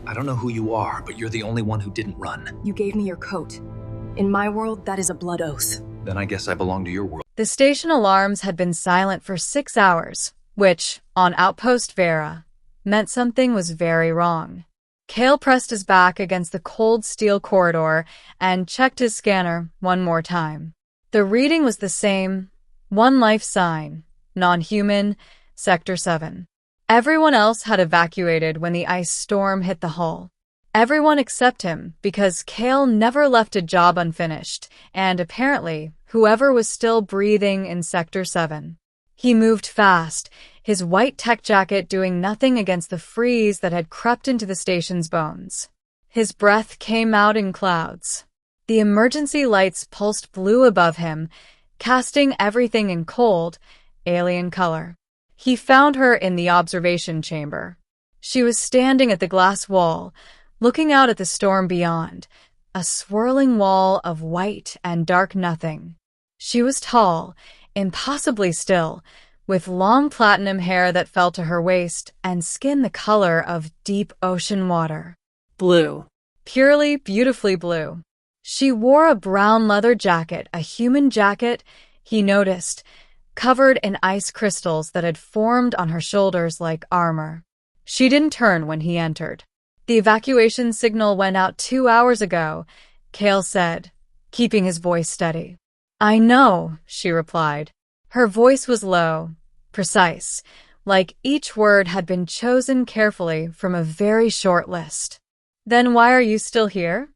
I don't know who you are, but you're the only one who didn't run. You gave me your coat. In my world, that is a blood oath. Then I guess I belong to your world. The station alarms had been silent for 6 hours, which, on Outpost Vera, meant something was very wrong. Kael pressed his back against the cold steel corridor and checked his scanner one more time. The reading was the same: one life sign, non-human, Sector 7. Everyone else had evacuated when the ice storm hit the hull. Everyone except him, because Kael never left a job unfinished, and apparently, whoever was still breathing in Sector 7. He moved fast, his white tech jacket doing nothing against the freeze that had crept into the station's bones. His breath came out in clouds. The emergency lights pulsed blue above him, casting everything in cold, alien color. He found her in the observation chamber. She was standing at the glass wall, looking out at the storm beyond, a swirling wall of white and dark nothing. She was tall, impossibly still, with long platinum hair that fell to her waist and skin the color of deep ocean water. Blue. Purely, beautifully blue. She wore a brown leather jacket, a human jacket, he noticed, covered in ice crystals that had formed on her shoulders like armor. She didn't turn when he entered. The evacuation signal went out 2 hours ago, Kael said, keeping his voice steady. I know, she replied. Her voice was low, precise, like each word had been chosen carefully from a very short list. Then why are you still here?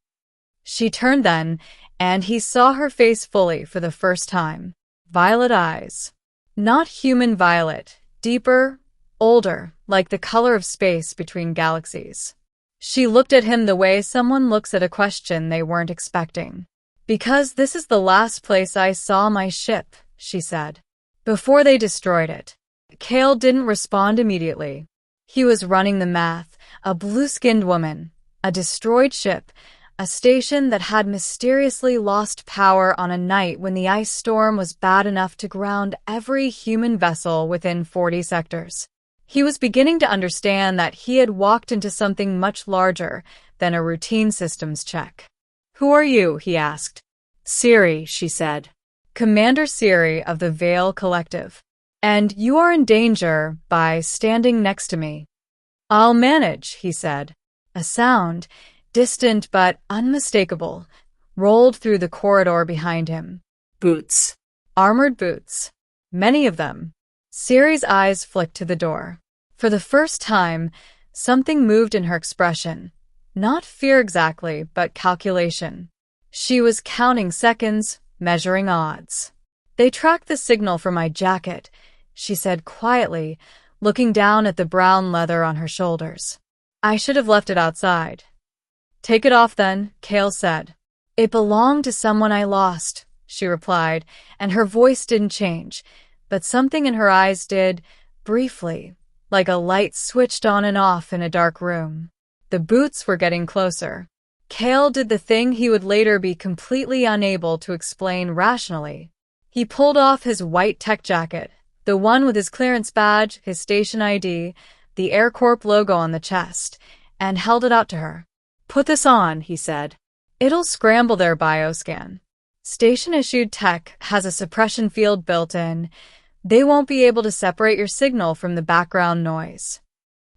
She turned then, and he saw her face fully for the first time. Violet eyes. Not human violet, deeper, older, like the color of space between galaxies. She looked at him the way someone looks at a question they weren't expecting. Because this is the last place I saw my ship, she said. Before they destroyed it. Kael didn't respond immediately. He was running the math, a blue-skinned woman, a destroyed ship, a station that had mysteriously lost power on a night when the ice storm was bad enough to ground every human vessel within 40 sectors. He was beginning to understand that he had walked into something much larger than a routine systems check. Who are you? He asked. Serae, she said. Commander Serae of the Veil Collective. And you are in danger by standing next to me. I'll manage, he said. A sound, distant but unmistakable, rolled through the corridor behind him. Boots. Armored boots. Many of them. Serae's eyes flicked to the door. For the first time, something moved in her expression. Not fear exactly, but calculation. She was counting seconds, measuring odds. They tracked the signal from my jacket, she said quietly, looking down at the brown leather on her shoulders. I should have left it outside. Take it off then, Kael said. It belonged to someone I lost, she replied, and her voice didn't change, but something in her eyes did, briefly, like a light switched on and off in a dark room. The boots were getting closer. Kael did the thing he would later be completely unable to explain rationally. He pulled off his white tech jacket, the one with his clearance badge, his station ID, the AirCorp logo on the chest, and held it out to her. Put this on, he said. It'll scramble their bioscan. Station-issued tech has a suppression field built in. They won't be able to separate your signal from the background noise.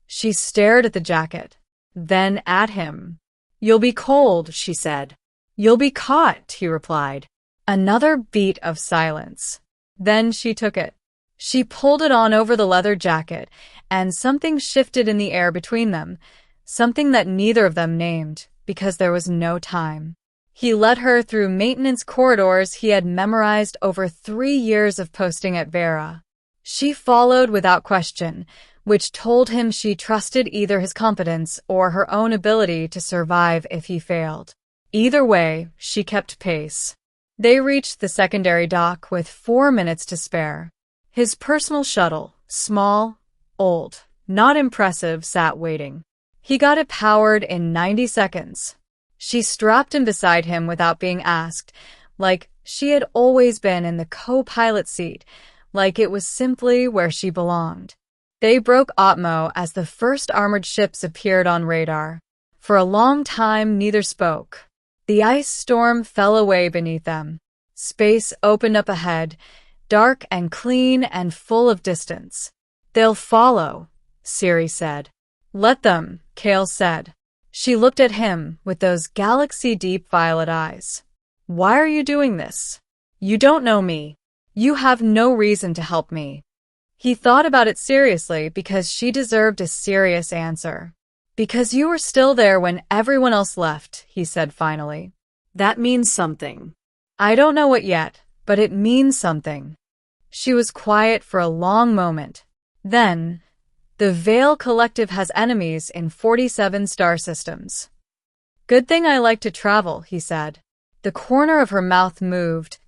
She stared at the jacket, then at him. You'll be cold, she said. You'll be caught, he replied. Another beat of silence. Then she took it. She pulled it on over the leather jacket, and something shifted in the air between them, something that neither of them named, because there was no time. He led her through maintenance corridors he had memorized over 3 years of posting at Vera. She followed without question, which told him she trusted either his competence or her own ability to survive if he failed. Either way, she kept pace. They reached the secondary dock with 4 minutes to spare. His personal shuttle, small, old, not impressive, sat waiting. He got it powered in 90 seconds. She strapped him beside him without being asked, like she had always been in the co-pilot seat, like it was simply where she belonged. They broke Otmo as the first armored ships appeared on radar. For a long time, neither spoke. The ice storm fell away beneath them. Space opened up ahead, dark and clean and full of distance. They'll follow, Serae said. Let them, Kael said. She looked at him with those galaxy-deep violet eyes. Why are you doing this? You don't know me. You have no reason to help me. He thought about it seriously because she deserved a serious answer. Because you were still there when everyone else left, he said finally. That means something. I don't know what yet, but it means something. She was quiet for a long moment. Then, the Vale Collective has enemies in 47 star systems. Good thing I like to travel, he said. The corner of her mouth moved,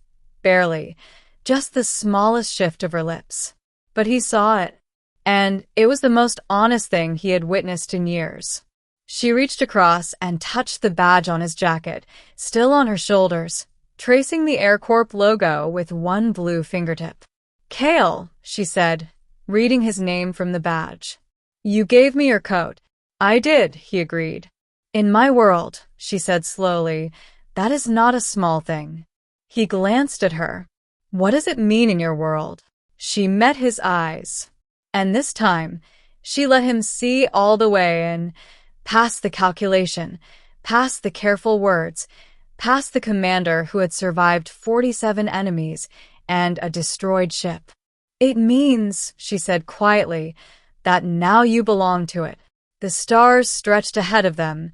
barely, just the smallest shift of her lips. But he saw it, and it was the most honest thing he had witnessed in years. She reached across and touched the badge on his jacket, still on her shoulders, tracing the AirCorp logo with one blue fingertip. Kael, she said, reading his name from the badge. You gave me your coat. I did, he agreed. In my world, she said slowly, that is not a small thing. He glanced at her. What does it mean in your world? She met his eyes. And this time, she let him see all the way and past the calculation, past the careful words, past the commander who had survived 47 enemies and a destroyed ship. It means, she said quietly, that now you belong to it. The stars stretched ahead of them,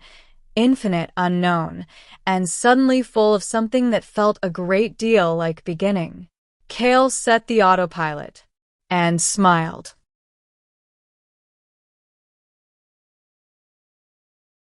infinite unknown, and suddenly full of something that felt a great deal like beginning. Kael set the autopilot and smiled.